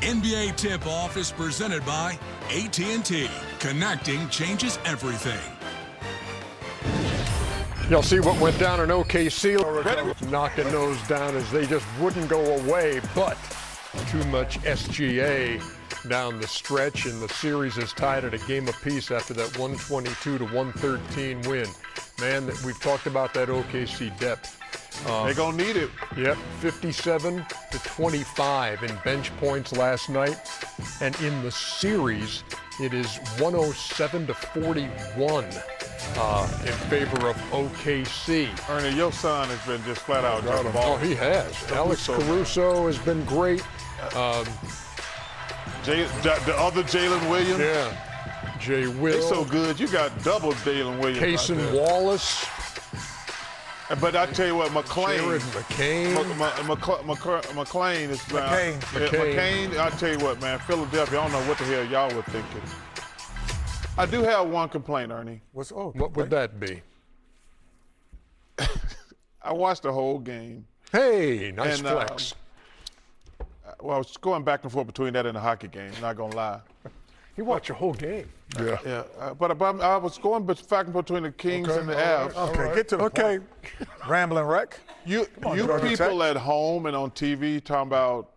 NBA Tip-Off is presented by AT&T. Connecting changes everything. You'll see what went down in OKC. Knocking those down as they just wouldn't go away, but too much SGA down the stretch, and the series is tied at a game apiece after that 122-113 win. Man, we've talked about that OKC depth. They're going to need it. Yep, 57-25 in bench points last night. And in the series, it is 107-41 in favor of OKC. Ernie, your son has been just flat out just balling. Oh, he has. Alex Caruso has been great. The other Jalen Williams. Yeah. Jay Will. They're so good. You got double Jalen Williams. Cason Wallace. But I tell you what, McClain. Jared McCain. McClain is McCain. I tell you what, man, Philadelphia, I don't know what the hell y'all were thinking. I do have one complaint, Ernie. What would that be? I watched the whole game. Hey, nice flex. Well, I was going back and forth between that and the hockey game, not going to lie. You watch the whole game. Yeah. But I was going back and forth between the Kings and the Avs. Okay, get to the point. Rambling wreck. You people at home and on TV talking about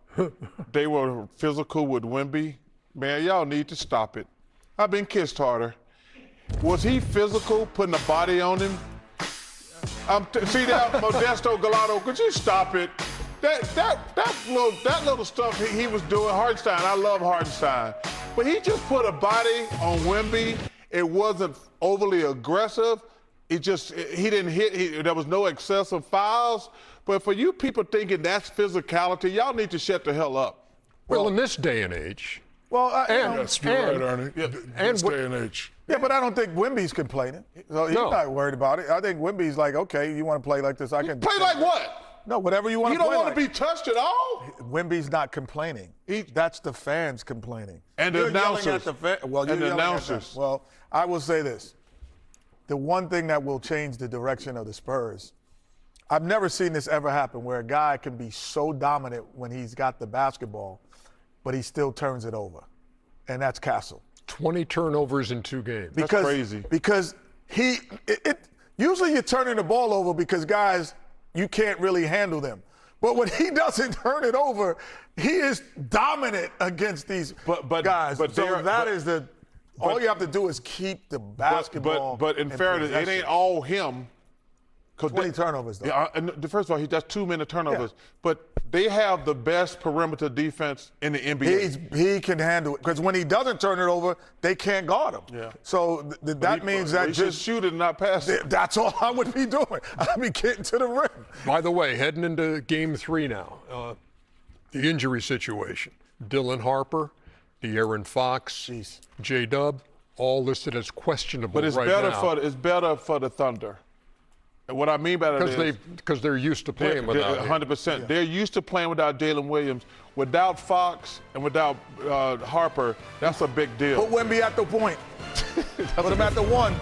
they were physical with Wemby. Man, y'all need to stop it. I've been kissed harder. Was he physical, putting a body on him? See that, Modesto Galato? Could you stop it? That little stuff he was doing, Hartenstein, I love Hartenstein. But he just put a body on Wemby. It wasn't overly aggressive. He didn't hit. There was no excessive fouls. But for you people thinking that's physicality, y'all need to shut the hell up. Well, in this day and age. Well, yes, you're right, Ernie. This day and age. Yeah, but I don't think Wemby's complaining. So he's not worried about it. I think Wemby's like, okay, you want to play like this? I can play like what? No, whatever you want to play. You don't want to be touched at all? Wemby's not complaining. That's the fans complaining. And the announcers. Well, I will say this. The one thing that will change the direction of the Spurs, I've never seen this ever happen where a guy can be so dominant when he's got the basketball, but he still turns it over. And that's Castle. 20 turnovers in 2 games. That's crazy. Because usually you're turning the ball over because guys, you can't really handle them. But when he doesn't turn it over, he is dominant against these guys. All you have to do is keep the basketball. But in fairness, it ain't all him. 20 turnovers, though. Yeah, first of all, he does 2 minute turnovers. Yeah. But they have the best perimeter defense in the NBA. He can handle it. Because when he doesn't turn it over, they can't guard him. Yeah. So that means that just shoot it and not pass it. That's all I would be doing. I'd be getting to the rim. By the way, heading into Game 3 now, the injury situation. Dylan Harper, De'Aaron Fox, J-Dub, all listed as questionable but it's right better now. It's better for the Thunder. And what I mean by that is because they're used to playing without 100%. They're used to playing without Jalen Williams. Without Fox and without Harper, that's a big deal. Put Wemby at the point. Put him at the 1.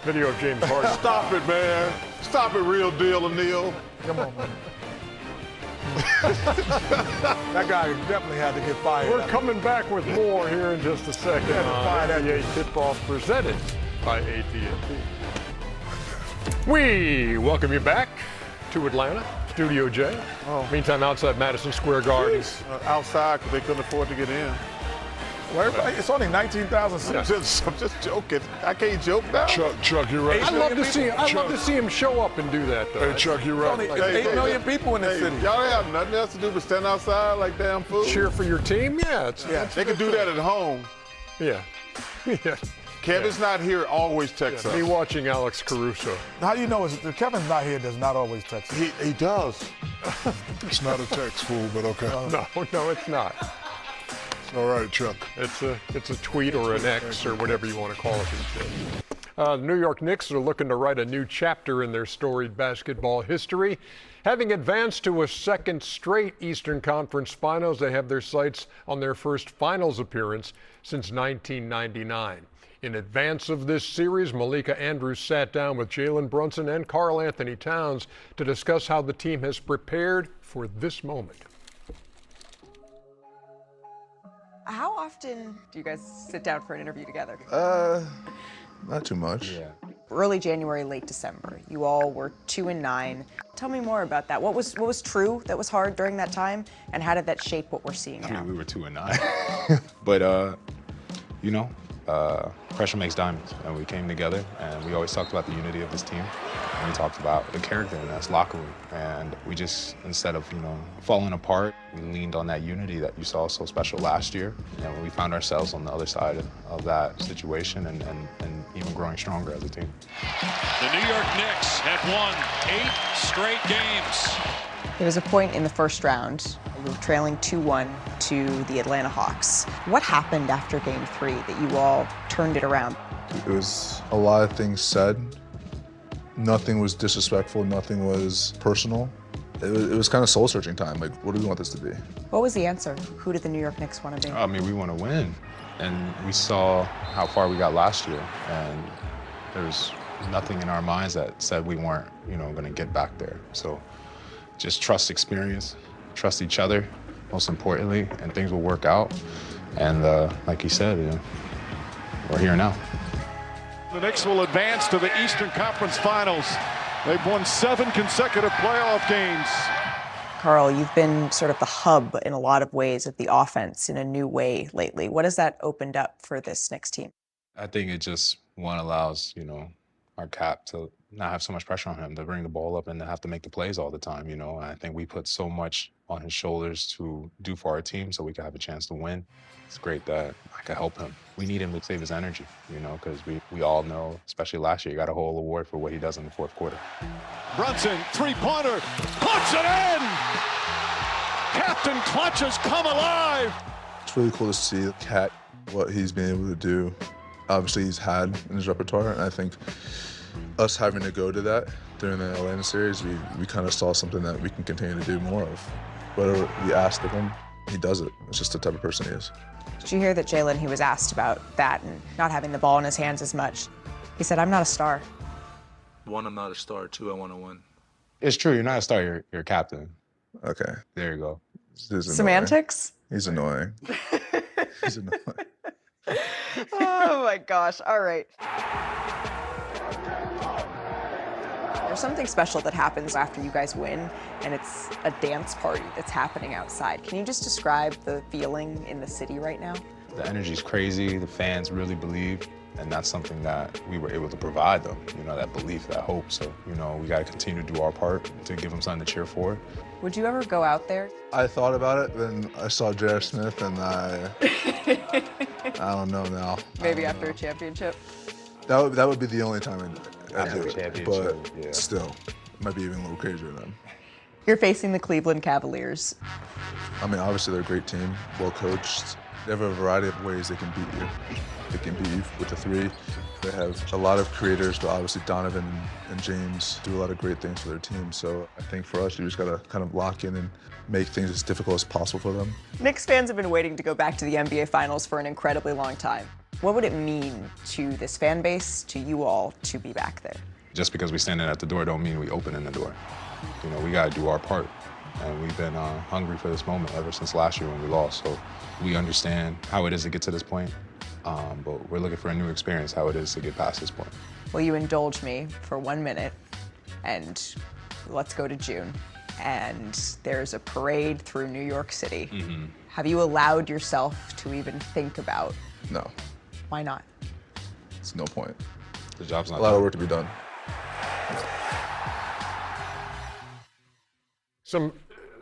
Video of James Harden. Stop it, man. Stop it, real deal, Anil. Come on, man. That guy definitely had to get fired. We're coming back with more here in just a second. NBA Tip-Off presented by AT&T. We welcome you back to Atlanta, Studio J. Meantime, outside Madison Square Garden. Outside because they couldn't afford to get in. Well, it's only 19,000. I'm just joking. I can't joke now. Chuck, you're right. I'd love to see him show up and do that, though. Hey, Chuck, you're right. Only 8 million people in the city. Y'all have nothing else to do but stand outside like damn fools. Cheer for your team? Yeah. They can do that at home. Yeah. Kevin's not here, always texts us. Me watching Alex Caruso. How do you know Kevin's not here does not always text us? He does. It's not a text, fool, but okay. No, it's not. All right, Chuck. It's a tweet or an X or whatever you want to call it these days. The New York Knicks are looking to write a new chapter in their storied basketball history. Having advanced to a second straight Eastern Conference Finals, they have their sights on their first Finals appearance since 1999. In advance of this series, Malika Andrews sat down with Jalen Brunson and Karl Anthony Towns to discuss how the team has prepared for this moment. How often do you guys sit down for an interview together? Not too much. Yeah. Early January, late December. You all were 2-9. Tell me more about that. What was true that was hard during that time, and how did that shape what we're seeing now? I mean, we were 2-9, but you know, pressure makes diamonds, and we came together, and we always talked about the unity of this team, and we talked about the character in this locker room, and we just, instead of, falling apart, we leaned on that unity that you saw so special last year, and we found ourselves on the other side of that situation and even growing stronger as a team. The New York Knicks have won 8 straight games. There was a point in the first round, you were trailing 2-1 to the Atlanta Hawks. What happened after game 3 that you all turned it around? It was a lot of things said. Nothing was disrespectful, nothing was personal. It was kind of soul-searching time. Like, what do we want this to be? What was the answer? Who did the New York Knicks want to be? I mean, we want to win, and we saw how far we got last year, and there was nothing in our minds that said we weren't, going to get back there. So just trust experience, trust each other, most importantly, and things will work out. And like you said, we're here now. The Knicks will advance to the Eastern Conference Finals. They've won 7 consecutive playoff games. Carl, you've been sort of the hub in a lot of ways of the offense in a new way lately. What has that opened up for this Knicks team? I think it just, one, allows, our cap to not have so much pressure on him to bring the ball up and to have to make the plays all the time, I think we put so much on his shoulders to do for our team so we could have a chance to win. It's great that I could help him. We need him to save his energy, because we all know, especially last year, he got a whole award for what he does in the fourth quarter. Brunson, three-pointer, puts it in! Captain Clutch has come alive! It's really cool to see Cat, what he's been able to do. Obviously, he's had in his repertoire, and I think us having to go to that during the Atlanta series, we kind of saw something that we can continue to do more of. Whatever we asked of him, he does it. It's just the type of person he is. Did you hear that Jalen, he was asked about that and not having the ball in his hands as much? He said, I'm not a star. 1, I'm not a star. 2, I want to win. It's true, you're not a star, you're a captain. Okay. There you go. Semantics? He's annoying. He's annoying. Oh my gosh, all right. There's something special that happens after you guys win, and it's a dance party that's happening outside. Can you just describe the feeling in the city right now? The energy's crazy, the fans really believe, and that's something that we were able to provide them, that belief, that hope. So, we got to continue to do our part to give them something to cheer for. Would you ever go out there? I thought about it, then I saw J.R. Smith, and I don't know now. Maybe after a championship? That would be the only time I'd do it, championship, but yeah. still, it might be even a little crazier then. You're facing the Cleveland Cavaliers. I mean, obviously they're a great team, well coached. They have a variety of ways they can beat you. They can beat you with the 3. They have a lot of creators, but obviously Donovan and James do a lot of great things for their team. So I think for us, you just gotta kind of lock in and make things as difficult as possible for them. Knicks fans have been waiting to go back to the NBA Finals for an incredibly long time. What would it mean to this fan base, to you all, to be back there? Just because we standing at the door don't mean we opening the door. We got to do our part. And we've been hungry for this moment ever since last year when we lost. So we understand how it is to get to this point, but we're looking for a new experience, how it is to get past this point. Will you indulge me for 1 minute, and let's go to June. And there's a parade through New York City. Mm-hmm. Have you allowed yourself to even think about? No. Why not? It's no point. The job's not a lot done. of work to be done.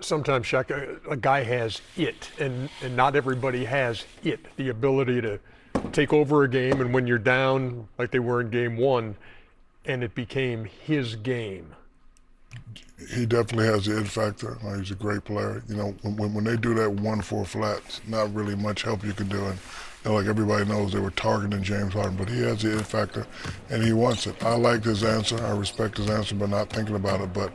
Sometimes, Shaq, a guy has it, and not everybody has it, the ability to take over a game, and when you're down, like they were in game 1, and it became his game. He definitely has the it factor. He's a great player. When they do that 1-4 flat, not really much help you can do. And like everybody knows, they were targeting James Harden, but he has the it factor, and he wants it. I like his answer. I respect his answer, but not thinking about it. But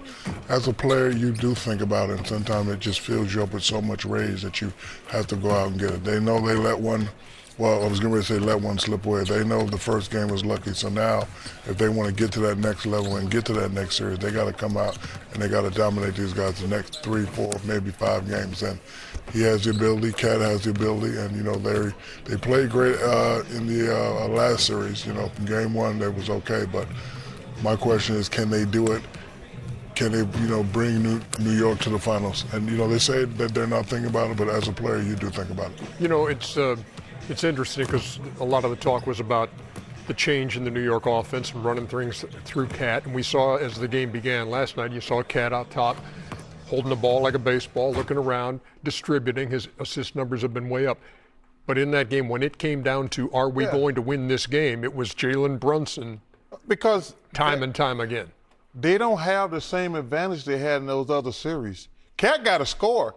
as a player, you do think about it, and sometimes it just fills you up with so much rage that you have to go out and get it. They know they let one Well, I was going to say let one slip away. They know the first game was lucky. So now, if they want to get to that next level and get to that next series, they got to come out and they got to dominate these guys the next 3, 4, maybe 5 games. And he has the ability, Cat has the ability, and they played great in the last series. Game 1 they was okay, but my question is, can they do it? Can they, bring New York to the finals? And they say that they're not thinking about it, but as a player, you do think about it. It's interesting because a lot of the talk was about the change in the New York offense and running things through Cat. And we saw as the game began last night, you saw Cat out top, holding the ball like a baseball, looking around, distributing. His assist numbers have been way up. But in that game, when it came down to are we going to win this game, it was Jalen Brunson because time and time again. They don't have the same advantage they had in those other series. Cat got to score.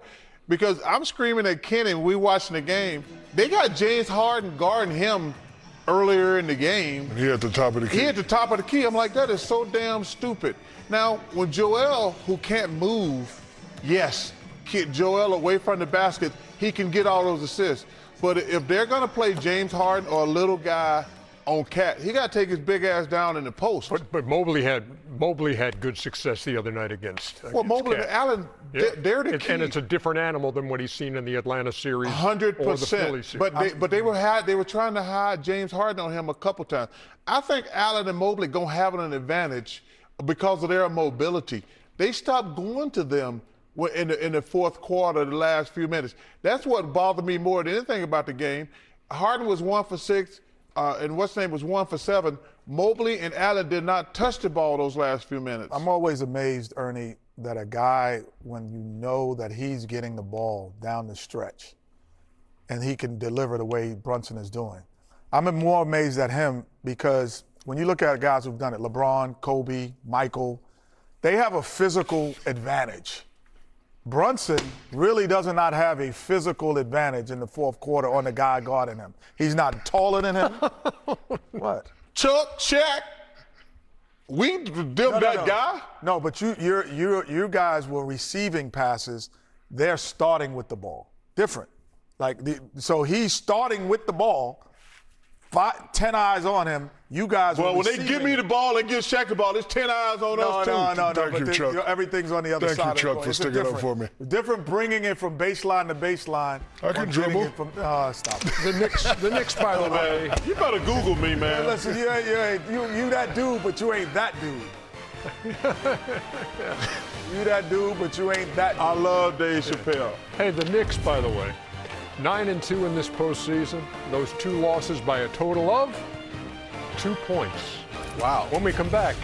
Because I'm screaming at Kenny when we watching the game. They got James Harden guarding him earlier in the game. And he at the top of the key. He at the top of the key. I'm like, that is so damn stupid. Now, when Joel, who can't move, yes, get Joel away from the basket, he can get all those assists. But if they're going to play James Harden or a little guy on Cat, he got to take his big ass down in the post. But Mobley had good success the other night against Mobley Cat. and Allen, they're the key. And it's a different animal than what he's seen in the Atlanta series 100%. or the Philly series. But they were trying to hide James Harden on him a couple times. I think Allen and Mobley gonna have an advantage because of their mobility. They stopped going to them in the fourth quarter, the last few minutes. That's what bothered me more than anything about the game. Harden was 1 for 6. And what's name was 1 for 7. Mobley and Allen did not touch the ball those last few minutes. I'm always amazed, Ernie, that a guy, when you know that he's getting the ball down the stretch and he can deliver the way Brunson is doing. I'm more amazed at him because when you look at guys who've done it, LeBron, Kobe, Michael, they have a physical advantage. Brunson really does not have a physical advantage in the fourth quarter on the guy guarding him. He's not taller than him. What? Chuck, Shaq. We dipped that guy. No, but you guys were receiving passes. They're starting with the ball. Different. So he's starting with the ball. 10 eyes on him. You guys. Well, when they give me the ball, they give Shaq the ball. There's 10 eyes on us too. No. Thank you, Chuck. Everything's on the other side. Thank you, Chuck, for sticking up for me. Different bringing it from baseline to baseline. I can dribble. Stop. The Knicks, by the way. You better Google me, man. Hey, listen, you that dude, but you ain't that dude. You that dude, but you ain't that dude. I love Dave Chappelle. Hey, the Knicks, by the way, 9-2 in this postseason. Those 2 losses by a total of 2 points. Wow. When we come back,